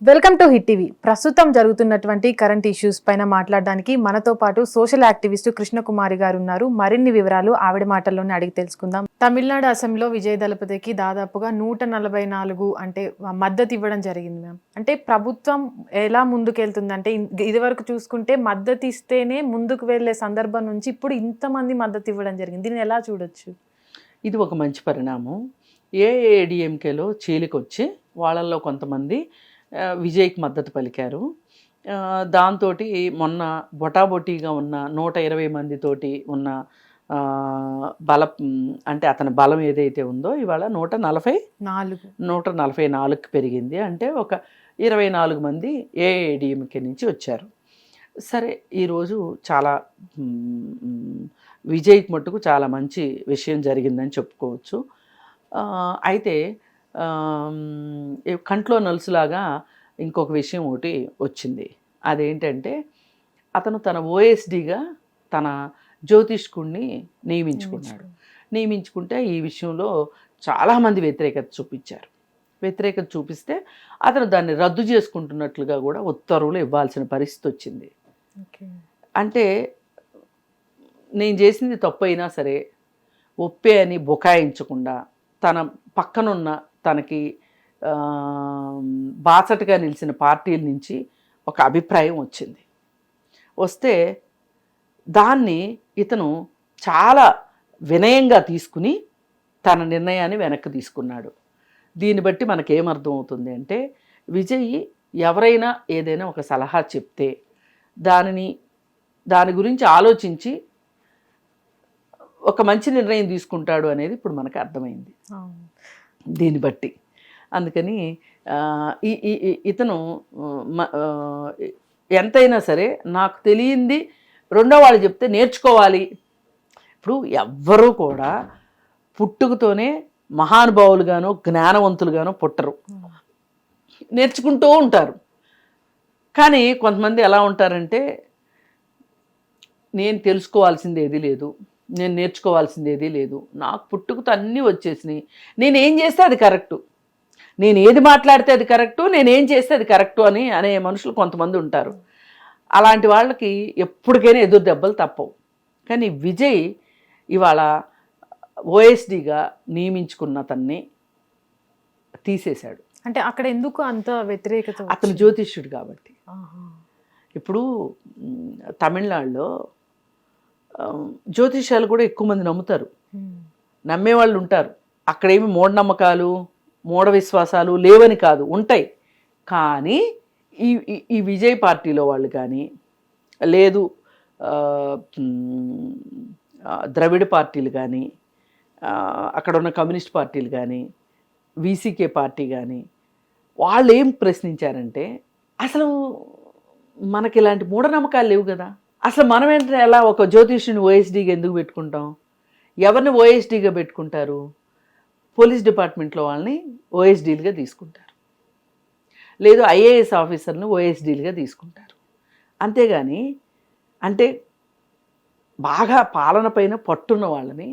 Welcome to hit TV. ప్రస్తుతం జరుగుతున్నటువంటి current issues పైన మాట్లాడడానికి మనతో పాటు సోషల్ యాక్టివిస్ట్ కృష్ణకుమారి గారు ఉన్నారు. మరిన్ని వివరాలు ఆవిడ మాటల్లోనే అడిగి తెలుసుకుందాం. తమిళనాడు అసెంబ్లీలో విజయ్ దళపతికి దాదాపుగా 144 అంటే మద్దతు ఇవ్వడం జరిగింది మ్యామ్. అంటే ప్రభుత్వం ఎలా ముందుకెళ్తుంది అంటే ఇది వరకు చూసుకుంటే మద్దతు ఇస్తేనే ముందుకు వెళ్లే సందర్భం నుంచి ఇప్పుడు ఇంతమంది మద్దతు ఇవ్వడం జరిగింది. దీన్ని ఎలా చూడొచ్చు? ఇది ఒక మంచి పరిణామం. ఏఐఏడిఎంకేలో చీలికొచ్చి వాళ్ళల్లో కొంతమంది విజయ్కి మద్దతు పలికారు. దాంతో మొన్న బొటాబొటీగా ఉన్న 120 మందితోటి ఉన్న అంటే అతని బలం ఏదైతే ఉందో ఇవాళ 144కి పెరిగింది. అంటే ఒక 24 మంది ఏఐఏడిఎంకే నుంచి వచ్చారు. సరే, ఈరోజు చాలా విజయ్కి మట్టుకు చాలా మంచి విషయం జరిగిందని చెప్పుకోవచ్చు. అయితే కంట్లో నలుసులాగా ఇంకొక విషయం ఒకటి వచ్చింది. అదేంటంటే అతను తన ఓఎస్డీగా తన జ్యోతిష్కుడిని నియమించుకుంటే ఈ విషయంలో చాలామంది వ్యతిరేకత చూపిస్తే అతను దాన్ని రద్దు చేసుకుంటున్నట్లుగా కూడా ఉత్తర్వులు ఇవ్వాల్సిన పరిస్థితి వచ్చింది. అంటే నేను చేసింది తప్పు అయినా సరే ఒప్పే అని బుకాయించకుండా తన పక్కనున్న తనకి బాసటగా నిలిచిన పార్టీల నుంచి ఒక అభిప్రాయం వస్తే దాన్ని ఇతను చాలా వినయంగా తీసుకుని తన నిర్ణయాన్ని వెనక్కి తీసుకున్నాడు. దీన్ని బట్టి మనకేమర్థం అవుతుంది అంటే విజయ్ ఎవరైనా ఏదైనా ఒక సలహా చెప్తే దాని గురించి ఆలోచించి ఒక మంచి నిర్ణయం తీసుకుంటాడు అనేది ఇప్పుడు మనకు అర్థమైంది దీన్ని బట్టి. అందుకని ఇతను ఎంతైనా సరే నాకు తెలియంది రెండో వాళ్ళు చెప్తే నేర్చుకోవాలి. ఇప్పుడు ఎవ్వరూ కూడా పుట్టుకతోనే మహానుభావులుగానో జ్ఞానవంతులుగానో పుట్టరు, నేర్చుకుంటూ ఉంటారు. కానీ కొంతమంది ఎలా ఉంటారంటే నేను తెలుసుకోవాల్సింది ఏది లేదు, నేను నేర్చుకోవాల్సింది ఏదీ లేదు, నాకు పుట్టుకతో అన్నీ వచ్చేసినాయి, నేనేం చేస్తే అది కరెక్టు, నేను ఏది మాట్లాడితే అది కరెక్టు, నేనేం చేస్తే అది కరెక్టు అనే మనుషులు కొంతమంది ఉంటారు. అలాంటి వాళ్ళకి ఎప్పటికైనా ఎదురు దెబ్బలు తప్పవు. కానీ విజయ్ ఇవాళ ఓఎస్డీగా నియమించుకున్న అతన్ని తీసేశాడు. అంటే అక్కడ ఎందుకు అంత వ్యతిరేకత? అతను జ్యోతిష్యుడు కాబట్టి. ఇప్పుడు తమిళనాడులో జ్యోతిష్యాలు కూడా ఎక్కువ మంది నమ్ముతారు, నమ్మేవాళ్ళు ఉంటారు. అక్కడేమి మూఢనమ్మకాలు మూఢ విశ్వాసాలు లేవని కాదు, ఉంటాయి. కానీ ఈ విజయ్ పార్టీలో వాళ్ళు కానీ లేదు ద్రవిడ పార్టీలు కానీ అక్కడ ఉన్న కమ్యూనిస్ట్ పార్టీలు కానీ వీసీకే పార్టీ కానీ వాళ్ళు ఏం ప్రశ్నించారంటే అసలు మనకి ఇలాంటి మూఢనమ్మకాలు లేవు కదా, అసలు మనం ఏంటంటే ఎలా ఒక జ్యోతిష్యుని ఓఎస్డీగా ఎందుకు పెట్టుకుంటాం? ఎవరిని ఓఎస్డీగా పెట్టుకుంటారు? పోలీస్ డిపార్ట్మెంట్లో వాళ్ళని ఓఎస్డీలుగా తీసుకుంటారు, లేదు ఐఏఎస్ ఆఫీసర్ని ఓఎస్డీలుగా తీసుకుంటారు. అంతేగాని అంటే బాగా పాలన పైన పట్టున్న వాళ్ళని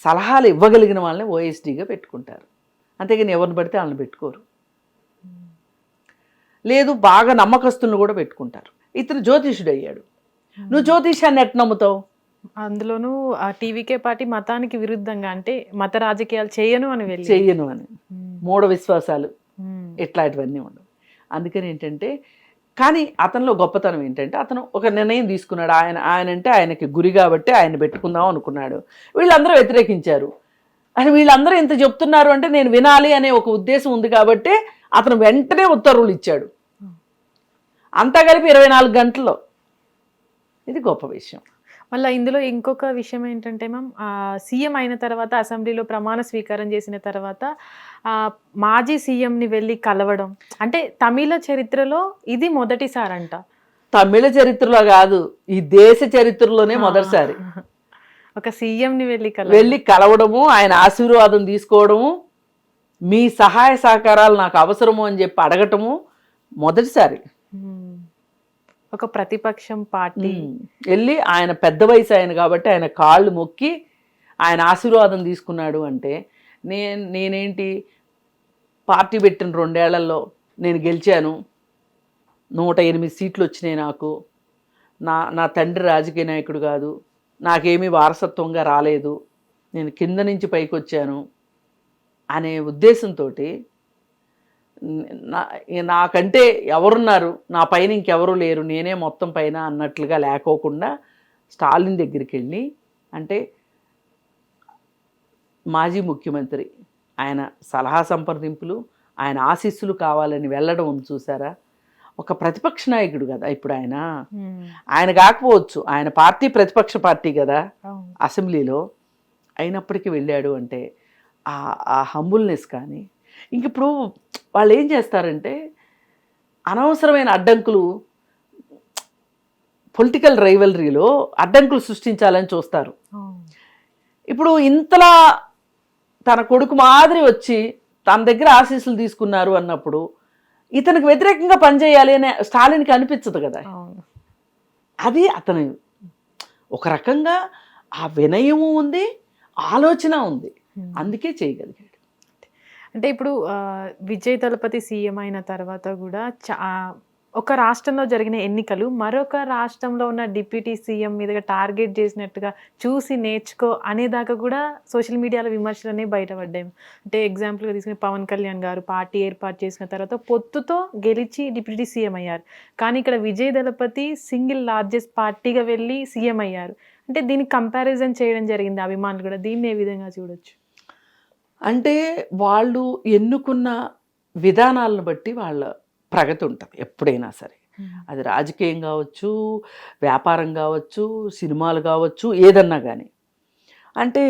సలహాలు ఇవ్వగలిగిన వాళ్ళని ఓఎస్డీగా పెట్టుకుంటారు. అంతేగాని ఎవరిని పడితే వాళ్ళని పెట్టుకోరు. లేదు బాగా నమ్మకస్తులను కూడా పెట్టుకుంటారు. ఇతను జ్యోతిష్యుడు అయ్యాడు, నువ్వు జ్యోతిష్యాన్ని ఎట్లా నమ్ముతావు? అందులోనూ ఆ టీవీకే పార్టీ మతానికి విరుద్ధంగా అంటే మత రాజకీయాలు చెయ్యను అని మూఢ విశ్వాసాలు ఇట్లాంటివన్నీ ఉండవు. అందుకని ఏంటంటే కానీ అతనిలో గొప్పతనం ఏంటంటే అతను ఒక నిర్ణయం తీసుకున్నాడు. ఆయన అంటే ఆయనకి గురి కాబట్టి ఆయన పెట్టుకుందాం అనుకున్నాడు. వీళ్ళందరూ వ్యతిరేకించారు. అని వీళ్ళందరూ ఇంత చెప్తున్నారు అంటే నేను వినాలి అనే ఒక ఉద్దేశం ఉంది కాబట్టి అతను వెంటనే ఉత్తర్వులు ఇచ్చాడు. అంతా కలిపి 24 గంటల్లో. ఇది గొప్ప విషయం. మళ్ళీ ఇందులో ఇంకొక విషయం ఏంటంటే మ్యామ్, సీఎం అయిన తర్వాత అసెంబ్లీలో ప్రమాణ స్వీకారం చేసిన తర్వాత మాజీ సీఎంని వెళ్ళి కలవడం అంటే తమిళ చరిత్రలో ఇది మొదటిసారంట. తమిళ చరిత్రలో కాదు, ఈ దేశ చరిత్రలోనే మొదటిసారి ఒక సీఎంని వెళ్ళి కలవడము, ఆయన ఆశీర్వాదం తీసుకోవడము, మీ సహాయ సహకారాలు నాకు అవసరము అని చెప్పి అడగటము మొదటిసారి. ఒక ప్రతిపక్షం పార్టీ వెళ్ళి ఆయన పెద్ద వయసు ఆయన కాబట్టి ఆయన కాళ్ళు మొక్కి ఆయన ఆశీర్వాదం తీసుకున్నాడు అంటే నేనేంటి పార్టీ పెట్టిన 2 ఏళ్లలో నేను గెలిచాను, 108 సీట్లు వచ్చినాయి నాకు, నా తండ్రి రాజకీయ నాయకుడు కాదు, నాకేమీ వారసత్వంగా రాలేదు, నేను కింద నుంచి పైకి వచ్చాను అనే ఉద్దేశంతో నాకంటే ఎవరున్నారు, నా పైన ఇంకెవరు లేరు, నేనే మొత్తం పైన అన్నట్లుగా లేకోకుండా స్టాలిన్ దగ్గరికి వెళ్ళి, అంటే మాజీ ముఖ్యమంత్రి, ఆయన సలహా సంప్రదింపులు, ఆయన ఆశీస్సులు కావాలని వెళ్ళడం ఉంది చూసారా. ఒక ప్రతిపక్ష నాయకుడు కదా ఇప్పుడు ఆయన కాకపోవచ్చు, ఆయన పార్టీ ప్రతిపక్ష పార్టీ కదా అసెంబ్లీలో, అయినప్పటికీ వెళ్ళాడు అంటే ఆ హంబుల్నెస్. కానీ ఇంక ఇప్పుడు వాళ్ళు ఏం చేస్తారంటే అనవసరమైన అడ్డంకులు, పొలిటికల్ రైవలరీలో అడ్డంకులు సృష్టించాలని చూస్తారు. ఇప్పుడు ఇంతలా తన కొడుకు మాదిరి వచ్చి తన దగ్గర ఆశీస్సులు తీసుకున్నారు అన్నప్పుడు ఇతనికి వ్యతిరేకంగా పనిచేయాలి అనే స్టాలిన్కి అనిపించదు కదా. అది అతను ఒక రకంగా ఆ వినయము ఉంది, ఆలోచన ఉంది, అందుకే చేయగలిగాడు. అంటే ఇప్పుడు విజయ్ దళపతి సీఎం అయిన తర్వాత కూడా ఒక రాష్ట్రంలో జరిగిన ఎన్నికలు మరొక రాష్ట్రంలో ఉన్న డిప్యూటీ సీఎం మీదుగా టార్గెట్ చేసినట్టుగా చూసి నేర్చుకో అనేదాకా కూడా సోషల్ మీడియాలో విమర్శలు అనేవి బయటపడ్డాయి. అంటే ఎగ్జాంపుల్గా తీసుకుని పవన్ కళ్యాణ్ గారు పార్టీ ఏర్పాటు చేసిన తర్వాత పొత్తుతో గెలిచి డిప్యూటీ సీఎం అయ్యారు. కానీ ఇక్కడ విజయ్ దళపతి సింగిల్ లార్జెస్ట్ పార్టీగా వెళ్ళి సీఎం అయ్యారు. అంటే దీనికి కంపారిజన్ చేయడం జరిగింది అభిమానులు కూడా. దీన్ని ఏ విధంగా చూడొచ్చు? అంటే వాళ్ళు ఎన్నుకున్న విధానాలను బట్టి వాళ్ళ ప్రగతి ఉంటుంది ఎప్పుడైనా సరే. అది రాజకీయం కావచ్చు, వ్యాపారం కావచ్చు, సినిమాలు కావచ్చు, ఏదన్నా కానీ. అంటే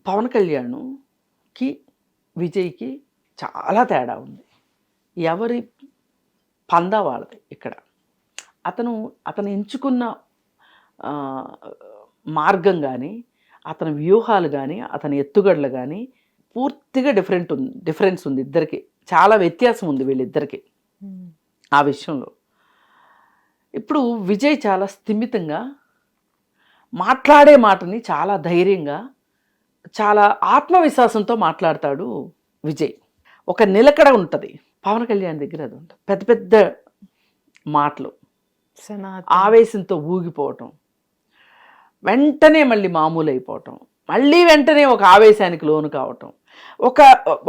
పవన్ కళ్యాణ్కి విజయ్కి చాలా తేడా ఉంది. ఎవరి పందా వాళ్ళది ఇక్కడ. అతను ఎంచుకున్న మార్గం కానీ, అతని వ్యూహాలు కానీ, అతని ఎత్తుగడలు కానీ పూర్తిగా డిఫరెన్స్ ఉంది ఇద్దరికి. చాలా వ్యత్యాసం ఉంది వీళ్ళిద్దరికి ఆ విషయంలో. ఇప్పుడు విజయ్ చాలా స్థిమితంగా మాట్లాడే మాటని చాలా ధైర్యంగా, చాలా ఆత్మవిశ్వాసంతో మాట్లాడతాడు విజయ్. ఒక నిలకడ ఉంటుంది. పవన్ కళ్యాణ్ దగ్గర అది ఉంటుంది. పెద్ద పెద్ద మాటలు, ఆవేశంతో ఊగిపోవటం, వెంటనే మళ్ళీ మామూలు అయిపోవటం, మళ్ళీ వెంటనే ఒక ఆవేశానికి లోను కావటం,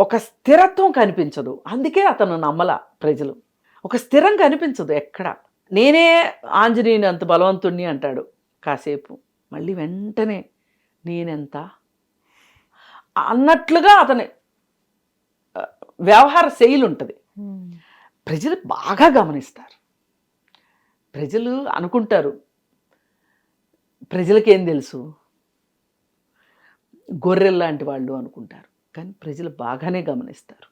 ఒక స్థిరత్వం కనిపించదు. అందుకే అతను నమ్మల ప్రజలు. ఒక స్థిరం కనిపించదు ఎక్కడ. నేనే ఆంజనేయుని అంత బలవంతుణ్ణి అంటాడు కాసేపు, మళ్ళీ వెంటనే నేనెంత అన్నట్లుగా అతని వ్యవహార శైలి ఉంటుంది. ప్రజలు బాగా గమనిస్తారు. ప్రజలు అనుకుంటారు ప్రజలకేం తెలుసు, గొర్రెల్లాంటి వాళ్ళు అనుకుంటారు. కానీ ప్రజలు బాగానే గమనిస్తారు.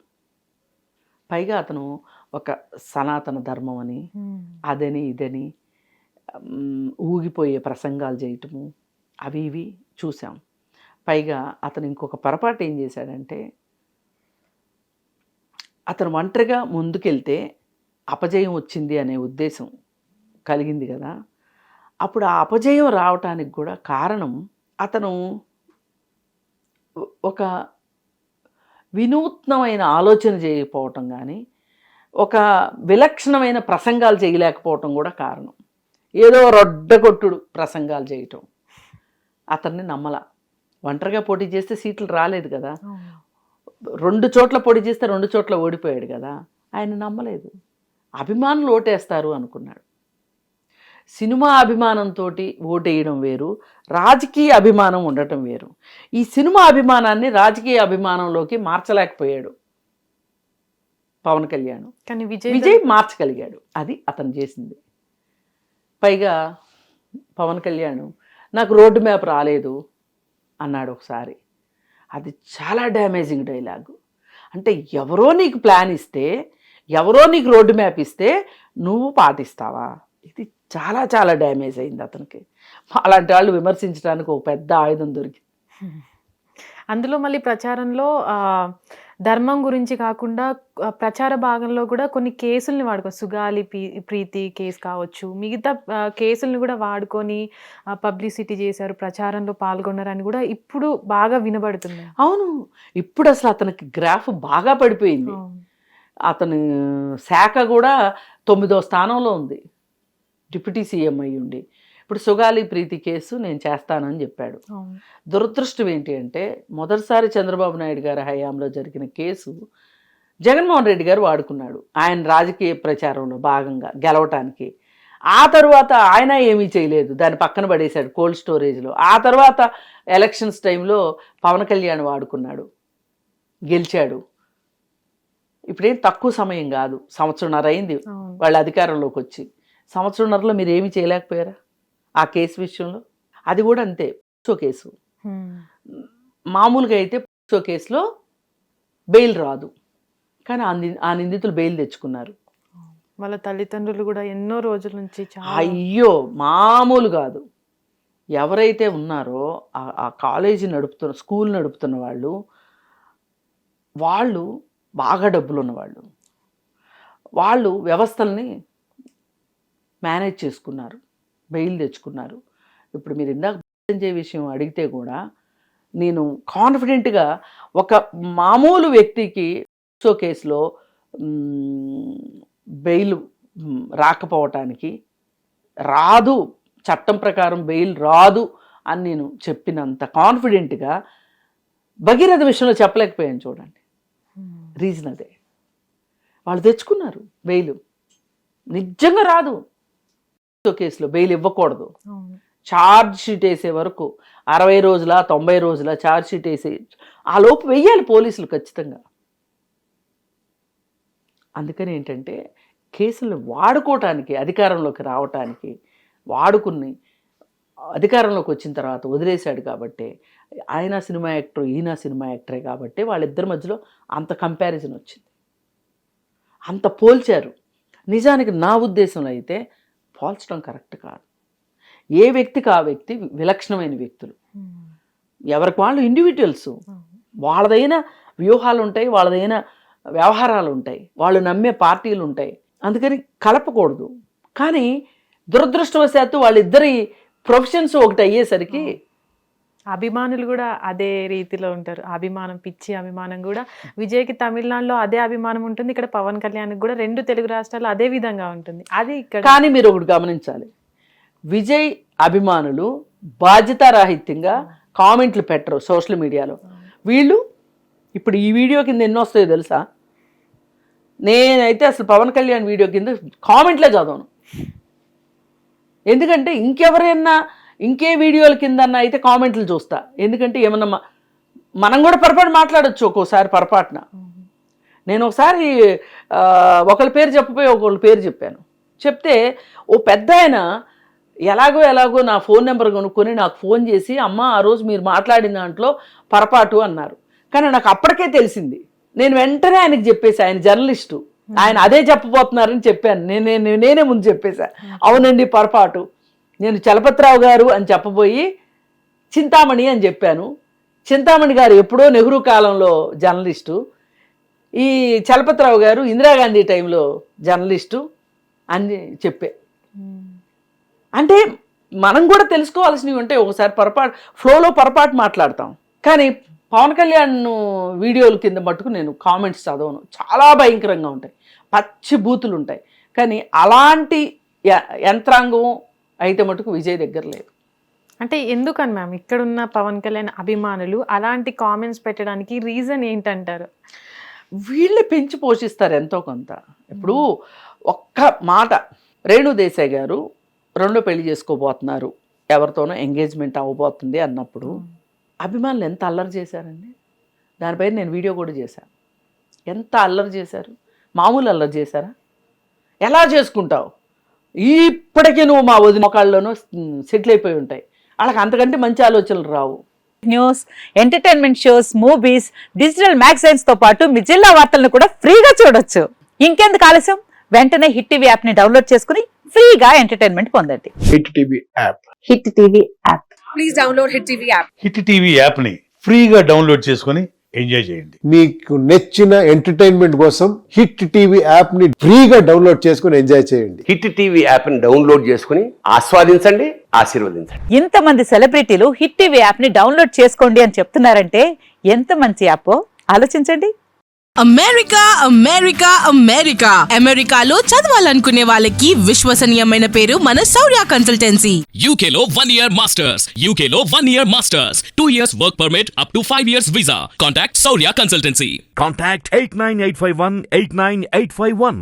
పైగా అతను ఒక సనాతన ధర్మం అని అదని ఇదని ఊగిపోయే ప్రసంగాలు చేయటము అవి ఇవి చూసాం. పైగా అతను ఇంకొక పొరపాటు ఏం చేశాడంటే, అతను ఒంటరిగా ముందుకెళ్తే అపజయం వచ్చింది అనే ఉద్దేశం కలిగింది కదా. అప్పుడు ఆ అపజయం రావటానికి కూడా కారణం అతను ఒక వినూత్నమైన ఆలోచన చేయకపోవటం కానీ, ఒక విలక్షణమైన ప్రసంగాలు చేయలేకపోవటం కూడా కారణం. ఏదో రొడ్డగొట్టుడు ప్రసంగాలు చేయటం. అతన్ని నమ్మల. ఒంటరిగా పోటీ చేస్తే సీట్లు రాలేదు కదా, 2 చోట్ల పోటీ చేస్తే 2 చోట్ల ఓడిపోయాడు కదా. ఆయన నమ్మలేదు. అభిమానులు ఓటేస్తారు అనుకున్నాడు. సినిమా అభిమానంతో ఓటేయడం వేరు, రాజకీయ అభిమానం ఉండటం వేరు. ఈ సినిమా అభిమానాన్ని రాజకీయ అభిమానంలోకి మార్చలేకపోయాడు పవన్ కళ్యాణ్. కానీ విజయ్ మార్చగలిగాడు. అది అతను చేసింది. పైగా పవన్ కళ్యాణ్ నాకు రోడ్డు మ్యాప్ రాలేదు అన్నాడు ఒకసారి. అది చాలా డ్యామేజింగ్ డైలాగు. అంటే ఎవరో నీకు ప్లాన్ ఇస్తే, ఎవరో నీకు రోడ్డు మ్యాప్ ఇస్తే నువ్వు పాటిస్తావా? ఇది చాలా చాలా డ్యామేజ్ అయింది అతనికి. అలాంటి వాళ్ళు విమర్శించడానికి ఒక పెద్ద ఆయుధం దొరికింది. అందులో మళ్ళీ ప్రచారంలో ధర్మం గురించి కాకుండా ప్రచార భాగంలో కూడా కొన్ని కేసుల్ని వాడుకో, సుగాలి ప్రీతి కేసు కావచ్చు, మిగతా కేసుల్ని కూడా వాడుకొని పబ్లిసిటీ చేశారు, ప్రచారంలో పాల్గొన్నారని కూడా ఇప్పుడు బాగా వినబడుతుంది. అవును, ఇప్పుడు అసలు అతనికి గ్రాఫ్ బాగా పడిపోయింది. అతని శాఖ కూడా 9వ స్థానంలో ఉంది, డిప్యూటీ సీఎం అయ్యి ఉండి. ఇప్పుడు సుగాలి ప్రీతి కేసు నేను చేస్తానని చెప్పాడు. దురదృష్టం ఏంటి అంటే మొదటిసారి చంద్రబాబు నాయుడు గారి హయాంలో జరిగిన కేసు జగన్మోహన్ రెడ్డి గారు వాడుకున్నాడు ఆయన రాజకీయ ప్రచారంలో భాగంగా గెలవటానికి. ఆ తర్వాత ఆయన ఏమీ చేయలేదు, దాన్ని పక్కన పడేశాడు కోల్డ్ స్టోరేజ్లో. ఆ తర్వాత ఎలక్షన్స్ టైంలో పవన్ కళ్యాణ్ వాడుకున్నాడు, గెలిచాడు. ఇప్పుడేం తక్కువ సమయం కాదు, సంవత్సరంన్నర అయింది వాళ్ళ అధికారంలోకి వచ్చి. సంవత్సరంన్నరలో మీరు ఏమీ చేయలేకపోయారా ఆ కేసు విషయంలో? అది కూడా అంతే, పోక్సో కేసు. మామూలుగా అయితే పోక్సో కేసులో బెయిల్ రాదు, కానీ ఆ నిందితులు బెయిల్ తెచ్చుకున్నారు. వాళ్ళ తల్లిదండ్రులు కూడా ఎన్నో రోజుల నుంచి అయ్యో మామూలు కాదు. ఎవరైతే ఉన్నారో ఆ కాలేజీ నడుపుతున్న స్కూల్ నడుపుతున్న వాళ్ళు బాగా డబ్బులు ఉన్నవాళ్ళు, వాళ్ళు వ్యవస్థల్ని మేనేజ్ చేసుకున్నారు, బెయిల్ తెచ్చుకున్నారు. ఇప్పుడు మీరు ఇందాక సంజయ్ విషయం అడిగితే కూడా నేను కాన్ఫిడెంట్గా ఒక మామూలు వ్యక్తికి పోక్సో కేసులో బెయిల్ రాకపోవటానికి రాదు, చట్టం ప్రకారం బెయిల్ రాదు అని నేను చెప్పినంత కాన్ఫిడెంట్గా భగీరథ విషయంలో చెప్పలేకపోయాను. చూడండి, రీజన్ అదే, వాళ్ళు తెచ్చుకున్నారు బెయిల్. నిజంగా రాదు పోక్సో కేసులో బెయిల్ ఇవ్వకూడదు. ఛార్జ్ షీట్ వేసే వరకు 60 రోజుల 90 రోజుల ఛార్జ్ షీట్ వేసి ఆ లోపు వెయ్యాలి పోలీసులు ఖచ్చితంగా. అందుకని ఏంటంటే కేసులను వాడుకోవటానికి, అధికారంలోకి రావటానికి వాడుకుని అధికారంలోకి వచ్చిన తర్వాత వదిలేశాడు కాబట్టి, ఆయన సినిమా యాక్టర్ ఈయన సినిమా యాక్టరే కాబట్టి వాళ్ళిద్దరి మధ్యలో అంత కంపారిజన్ వచ్చింది, అంత పోల్చారు. నిజానికి నా ఉద్దేశంలో అయితే పోల్చడం కరెక్ట్ కాదు. ఏ వ్యక్తికి ఆ వ్యక్తి విలక్షణమైన వ్యక్తులు, ఎవరికి వాళ్ళు ఇండివిజువల్స్, వాళ్ళదైన వ్యూహాలు ఉంటాయి, వాళ్ళదైన వ్యవహారాలు ఉంటాయి, వాళ్ళు నమ్మే పార్టీలు ఉంటాయి. అందుకని కలపకూడదు. కానీ దురదృష్టవశాత్తు వాళ్ళిద్దరి ప్రొఫెషన్స్ ఒకటి అయ్యేసరికి అభిమానులు కూడా అదే రీతిలో ఉంటారు. అభిమానం, పిచ్చి అభిమానం కూడా. విజయ్కి తమిళనాడులో అదే అభిమానం ఉంటుంది, ఇక్కడ పవన్ కళ్యాణ్కి కూడా 2 తెలుగు రాష్ట్రాల్లో అదే విధంగా ఉంటుంది. అది ఇక్కడ. కానీ మీరు ఒకటి గమనించాలి, విజయ్ అభిమానులు బాధ్యతారాహిత్యంగా కామెంట్లు పెట్టరు సోషల్ మీడియాలో. వీళ్ళు ఇప్పుడు ఈ వీడియో కింద ఎన్ని వస్తాయో తెలుసా? నేనైతే అసలు పవన్ కళ్యాణ్ వీడియో కింద కామెంట్లే చదవను. ఎందుకంటే ఇంకెవరైనా ఇంకే వీడియోల కిందన్నా అయితే కామెంట్లు చూస్తా. ఎందుకంటే ఏమన్నా మనం కూడా పొరపాటు మాట్లాడచ్చు ఒక్కోసారి పొరపాటున. నేను ఒకసారి ఒకళ్ళ పేరు చెప్పపోయి ఒకళ్ళ పేరు చెప్పాను. చెప్తే ఓ పెద్ద ఆయన ఎలాగో నా ఫోన్ నెంబర్ కొనుక్కొని నాకు ఫోన్ చేసి, అమ్మ ఆ రోజు మీరు మాట్లాడిన దాంట్లో పొరపాటు అన్నారు. కానీ నాకు అప్పటికే తెలిసింది. నేను వెంటనే ఆయనకి చెప్పేసి, ఆయన జర్నలిస్టు, ఆయన అదే చెప్పబోతున్నారని చెప్పాను. నేనే ముందు చెప్పేశా, అవునండి పొరపాటు, నేను చలపతిరావు గారు అని చెప్పబోయి చింతామణి అని చెప్పాను. చింతామణి గారు ఎప్పుడో నెహ్రూ కాలంలో జర్నలిస్టు, ఈ చలపతిరావు గారు ఇందిరాగాంధీ టైంలో జర్నలిస్టు అని చెప్పే. అంటే మనం కూడా తెలుసుకోవాల్సినవి ఉంటాయి. ఒకసారి ఫ్లోలో పొరపాటు మాట్లాడతాం. కానీ పవన్ కళ్యాణ్ వీడియోల కింద మట్టుకు నేను కామెంట్స్ చదవను, చాలా భయంకరంగా ఉంటాయి, పచ్చి బూతులు ఉంటాయి. కానీ అలాంటి యంత్రాంగం అయితే మటుకు విజయ్ దగ్గర లేదు. అంటే ఎందుకని మ్యామ్ ఇక్కడున్న పవన్ కళ్యాణ్ అభిమానులు అలాంటి కామెంట్స్ పెట్టడానికి రీజన్ ఏంటంటారు? వీళ్ళే పెంచి పోషిస్తారు ఎంతో కొంత. ఇప్పుడు ఒక్క మాట, రేణు దేశాయ్ గారు 2వ పెళ్లి చేసుకోబోతున్నారు, ఎవరితోనో ఎంగేజ్మెంట్ అవ్వబోతుంది అన్నప్పుడు అభిమానులు ఎంత అల్లరి చేశారండి. దానిపైన నేను వీడియో కూడా చేశాను. ఎంత అల్లరి చేశారు, మామూలు అల్లరి చేశారా? ఎలా చేసుకుంటావు, ఇప్పటికీ నువ్వు మా వదిన మొక్కల్లోనూ సెటిల్ అయిపోయి ఉంటాయి, వాళ్ళకి అంతకంటే మంచి ఆలోచనలు రావు. News, entertainment shows, movies, digital magazines తో పాటు మీ జిల్లా వార్తలను కూడా ఫ్రీగా చూడొచ్చు. ఇంకెందుకు ఆలస్యం, వెంటనే హిట్ టీవీ యాప్ ని డౌన్లోడ్ చేసుకుని ఫ్రీగా ఎంటర్టైన్మెంట్ పొందండి. Hit TV app. Hit TV app. Please download hit TV app. Hit TV app ని ఫ్రీగా డౌన్లోడ్ చేసుకుని ఎంజాయ్ చేయండి. మీకు నచ్చిన ఎంటర్టైన్మెంట్ కోసం హిట్ టీవీ యాప్ ని ఫ్రీగా డౌన్లోడ్ చేసుకుని ఎంజాయ్ చేయండి. హిట్ టీవీ యాప్ ని డౌన్లోడ్ చేసుకుని ఆస్వాదించండి, ఆశీర్వదించండి. ఇంతమంది సెలబ్రిటీలు హిట్ టీవీ యాప్ ని డౌన్లోడ్ చేసుకోండి అని చెప్తున్నారంటే ఎంత మంచి యాప్ ఆలోచించండి. అమెరికా అమెరికా అమెరికా అమెరికాలో చదవాలనుకునే వాళ్ళకి విశ్వసనీయమైన పేరు మన శౌర్య కన్సల్టెన్సీ. UK లో 1 year masters. UK లో 1 year masters. 2 years work permit up to 5 years visa. Contact Saurya Consultancy. Contact 89851 89851.